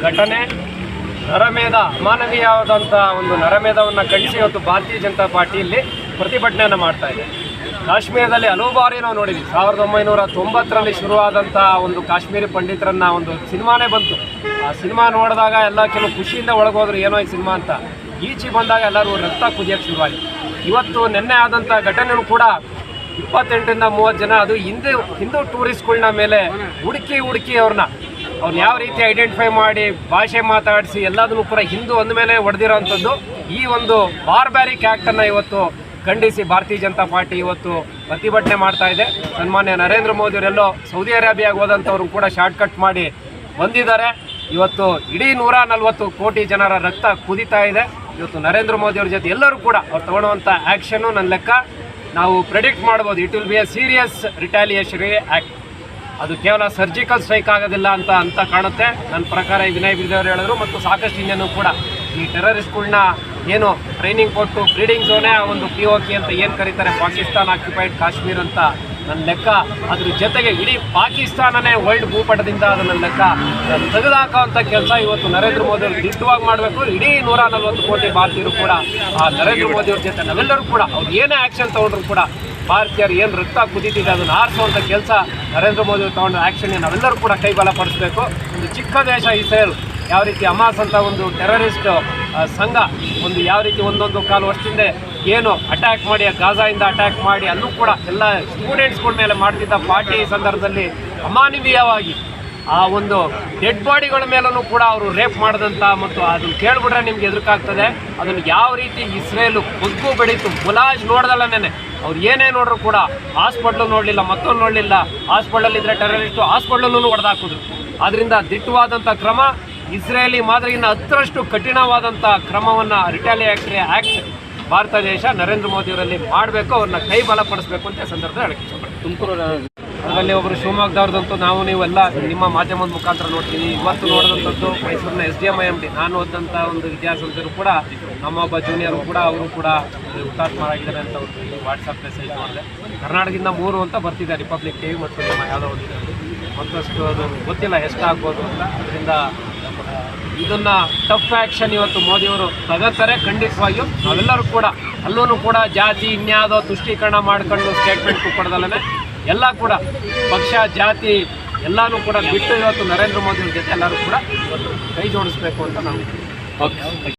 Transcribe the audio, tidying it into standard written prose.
ಘಟನೆ ನರಮೇಧ ಅಮಾನವೀಯವಾದಂಥ ಒಂದು ನರಮೇಧವನ್ನು ಖಂಡಿಸಿ ಇವತ್ತು ಭಾರತೀಯ ಜನತಾ ಪಾರ್ಟಿಯಲ್ಲಿ ಪ್ರತಿಭಟನೆಯನ್ನು ಮಾಡ್ತಾ ಇದೆ. ಕಾಶ್ಮೀರದಲ್ಲಿ ಹಲವು ಬಾರಿ ನಾವು ನೋಡಿದ್ವಿ. 1990ರಲ್ಲಿ ಶುರುವಾದಂಥ ಒಂದು ಕಾಶ್ಮೀರಿ ಪಂಡಿತರನ್ನ ಒಂದು ಸಿನಿಮಾನೇ ಬಂತು. ಆ ಸಿನಿಮಾ ನೋಡಿದಾಗ ಎಲ್ಲ ಕೆಲವು ಖುಷಿಯಿಂದ ಒಳಗೋದ್ರು ಏನೋ ಈ ಸಿನಿಮಾ ಅಂತ. ಈಚೆ ಬಂದಾಗ ಎಲ್ಲರೂ ರಕ್ತ ಕುದಿಯೋಕ್ಕೆ ಶುರುವಾಯಿತು. ಇವತ್ತು ನಿನ್ನೆ ಆದಂಥ ಘಟನೆಯೂ ಕೂಡ 28ರಿಂದ 30 ಜನ, ಅದು ಹಿಂದೂ ಟೂರಿಸ್ಟ್ಗಳನ್ನ ಮೇಲೆ ಹುಡುಕಿ ಅವ್ರನ್ನ ಯಾವ ರೀತಿ ಐಡೆಂಟಿಫೈ ಮಾಡಿ ಭಾಷೆ ಮಾತಾಡಿಸಿ ಎಲ್ಲದನ್ನು ಕೂಡ ಹಿಂದೂ ಅಂದಮೇಲೆ ಹೊಡೆದಿರೋವಂಥದ್ದು. ಈ ಒಂದು ಬಾರ್ಬ್ಯಾರಿಕ್ ಆ್ಯಕ್ಟನ್ನು ಇವತ್ತು ಖಂಡಿಸಿ ಭಾರತೀಯ ಜನತಾ ಪಾರ್ಟಿ ಇವತ್ತು ಪ್ರತಿಭಟನೆ ಮಾಡ್ತಾ ಇದೆ. ಸನ್ಮಾನ್ಯ ನರೇಂದ್ರ ಮೋದಿಯವರೆಲ್ಲೋ ಸೌದಿ ಅರೇಬಿಯಾಗೆ ಹೋದಂಥವ್ರು ಕೂಡ ಶಾರ್ಟ್ಕಟ್ ಮಾಡಿ ಬಂದಿದ್ದಾರೆ. ಇವತ್ತು ಇಡೀ 140 ಕೋಟಿ ಜನರ ರಕ್ತ ಕುದೀತಾ ಇದೆ. ಇವತ್ತು ನರೇಂದ್ರ ಮೋದಿಯವ್ರ ಜೊತೆ ಎಲ್ಲರೂ ಕೂಡ ಅವ್ರು ತಗೊಳ್ಳುವಂಥ ಆ್ಯಕ್ಷನ್ನು ನನ್ನ ಲೆಕ್ಕ ನಾವು ಪ್ರೆಡಿಕ್ಟ್ ಮಾಡ್ಬೋದು. It will be a serious retaliationary act. ಅದು ಕೇವಲ ಸರ್ಜಿಕಲ್ ಸ್ಟ್ರೈಕ್ ಆಗೋದಿಲ್ಲ ಅಂತ ಕಾಣುತ್ತೆ. ನನ್ನ ಪ್ರಕಾರ ವಿನಯ್ ಬಿರ್ದೇವ್ರು ಹೇಳಿದ್ರು ಮತ್ತು ಸಾಕಷ್ಟು ಇನ್ನೇನು ಕೂಡ ಈ ಟೆರರಿಸ್ಟ್ಗಳನ್ನ ಏನು ಟ್ರೈನಿಂಗ್ ಕೊಟ್ಟು ಬ್ರೀಡಿಂಗ್ ಝೋನೇ ಆ ಒಂದು POK ಅಂತ ಏನು ಕರೀತಾರೆ, ಪಾಕಿಸ್ತಾನ್ ಆಕ್ಯುಪೈಡ್ ಕಾಶ್ಮೀರ್ ಅಂತ ನನ್ನ ಲೆಕ್ಕ. ಅದ್ರ ಜೊತೆಗೆ ಇಡೀ ಪಾಕಿಸ್ತಾನನೇ ವರ್ಲ್ಡ್ ಭೂಪಟದಿಂದ ಅದನ್ನ ಲೆಕ್ಕ ತೆಗೆದುಹಾಕೋವಂಥ ಕೆಲಸ ಇವತ್ತು ನರೇಂದ್ರ ಮೋದಿ ಅವರು ದಿಟ್ಟವಾಗಿ ಮಾಡಬೇಕು. ಇಡೀ 140 ಕೋಟಿ ಭಾರತೀಯರು ಕೂಡ ಆ ನರೇಂದ್ರ ಮೋದಿಯವ್ರ ಜೊತೆ ನಾವೆಲ್ಲರೂ ಕೂಡ ಅವ್ರು ಏನೇ ಆ್ಯಕ್ಷನ್ ತೊಗೊಂಡ್ರು ಕೂಡ ಭಾರತೀಯರು ಏನು ರಕ್ತ ಕುದೀತಿದೆ ಅದನ್ನು ಆರಿಸುವಂಥ ಕೆಲಸ ನರೇಂದ್ರ ಮೋದಿ ಅವರು ತೊಗೊಂಡ ಆ್ಯಕ್ಷನ್ಗೆ ನಾವೆಲ್ಲರೂ ಕೂಡ ಕೈ ಬಲಪಡಿಸಬೇಕು. ಒಂದು ಚಿಕ್ಕ ದೇಶ ಇಸ್ರೇಲ್ ಯಾವ ರೀತಿ ಹಮಾಸ್ ಅಂತ ಒಂದು ಟೆರರಿಸ್ಟ್ ಸಂಘ ಒಂದು ಯಾವ ರೀತಿ ಒಂದೊಂದು ಕಾಲು ವರ್ಷದಿಂದ ಏನು ಅಟ್ಯಾಕ್ ಮಾಡಿ ಗಾಜಾಯಿಂದ ಅಟ್ಯಾಕ್ ಮಾಡಿ ಅಲ್ಲೂ ಕೂಡ ಎಲ್ಲ ಸ್ಟೂಡೆಂಟ್ಸ್ಗಳ ಮೇಲೆ ಮಾಡ್ತಿದ್ದ ಪಾರ್ಟಿ ಸಂದರ್ಭದಲ್ಲಿ ಅಮಾನವೀಯವಾಗಿ ಆ ಒಂದು ಡೆಡ್ ಬಾಡಿಗಳ ಮೇಲೂ ಕೂಡ ಅವರು ರೇಪ್ ಮಾಡಿದಂಥ ಮತ್ತು ಅದನ್ನು ಕೇಳಿಬಿಟ್ರೆ ನಿಮ್ಗೆ ಎದುರುಕಾಗ್ತದೆ. ಅದನ್ನು ಯಾವ ರೀತಿ ಇಸ್ರೇಲು ಬಗ್ಗು ಬೆಳೀತು ಮುಲಾಜ್ ನೋಡ್ದಲ್ಲೇ ಅವ್ರು ಏನೇ ನೋಡ್ರು ಕೂಡ ಹಾಸ್ಪಿಟ್ಲು ನೋಡಲಿಲ್ಲ, ಮತ್ತೊಂದು ನೋಡಲಿಲ್ಲ. ಹಾಸ್ಪಿಟಲಿದ್ದರೆ ಟೆರರಿಸ್ಟು ಹಾಸ್ಪಿಟಲನ್ನು ಹೊಡೆದಾಕಿದ್ರು. ಆದ್ದರಿಂದ ದಿಟ್ಟವಾದಂಥ ಕ್ರಮ ಇಸ್ರೇಲಿ ಮಾದರಿಯಿಂದ 10ರಷ್ಟು ಕಠಿಣವಾದಂಥ ಕ್ರಮವನ್ನು ರಿಟಾಲಿಯೇಟರಿ ಆ್ಯಕ್ಟ್ ಭಾರತ ದೇಶ ನರೇಂದ್ರ ಮೋದಿಯವರಲ್ಲಿ ಮಾಡಬೇಕು, ಅವ್ರನ್ನ ಕೈ ಬಲಪಡಿಸಬೇಕು ಅಂತ ಸಂದರ್ಭದಲ್ಲಿ ಹೇಳಕ್ಕೆ ಇಷ್ಟಪಡ್ತೀನಿ. ತುಮಕೂರು ಅದರಲ್ಲಿ ಒಬ್ಬರು ಶಿವಮೊಗ್ಗದವ್ರದಂತೂ ನಾವು ನೀವೆಲ್ಲ ನಿಮ್ಮ ಮಾಧ್ಯಮದ ಮುಖಾಂತರ ನೋಡ್ತೀವಿ. ಇವತ್ತು ನೋಡಿದಂಥದ್ದು ಮೈಸೂರಿನ SDMIMD ನಾನು ಓದಂಥ ಒಂದು ವಿದ್ಯಾಸಂಸ್ಥೆಯರು ಕೂಡ ನಮ್ಮೊಬ್ಬ ಜೂನಿಯರು ಕೂಡ ಅವರು ಕೂಡ ಹುತಾತ್ಮರಾಗಿದ್ದಾರೆ ಅಂತ ಒಂದು ವಾಟ್ಸಪ್ ಮೆಸೇಜ್ ಮಾಡಿದೆ. ಕರ್ನಾಟಕದಿಂದ 3 ಅಂತ ಬರ್ತಿದೆ ರಿಪಬ್ಲಿಕ್ TV ಮತ್ತು ನಿಮ್ಮ ಯಾವುದೋ ಒಂದು ಮತ್ತಷ್ಟು ಅದು ಗೊತ್ತಿಲ್ಲ ಎಷ್ಟಾಗ್ಬೋದು ಅಂತ. ಅದರಿಂದ ಇದನ್ನು ಟಫ್ ಆ್ಯಕ್ಷನ್ ಇವತ್ತು ಮೋದಿಯವರು ತಗೋತಾರೆ ಖಂಡಿತವಾಗಿಯೂ. ನಾವೆಲ್ಲರೂ ಕೂಡ ಅಲ್ಲೂ ಕೂಡ ಜಾತಿ ಇನ್ಯಾವುದೋ ತುಷ್ಟೀಕರಣ ಮಾಡ್ಕೊಂಡು ಸ್ಟೇಟ್ಮೆಂಟ್ ಕೊಡೋದಲ್ಲೇ ಎಲ್ಲ ಕೂಡ ಪಕ್ಷ ಜಾತಿ ಎಲ್ಲನೂ ಕೂಡ ಬಿಟ್ಟು ಇವತ್ತು ನರೇಂದ್ರ ಮೋದಿ ಜೊತೆ ಎಲ್ಲರೂ ಕೂಡ ಇವತ್ತು ಕೈ ಜೋಡಿಸ್ಬೇಕು ಅಂತ ನಾವು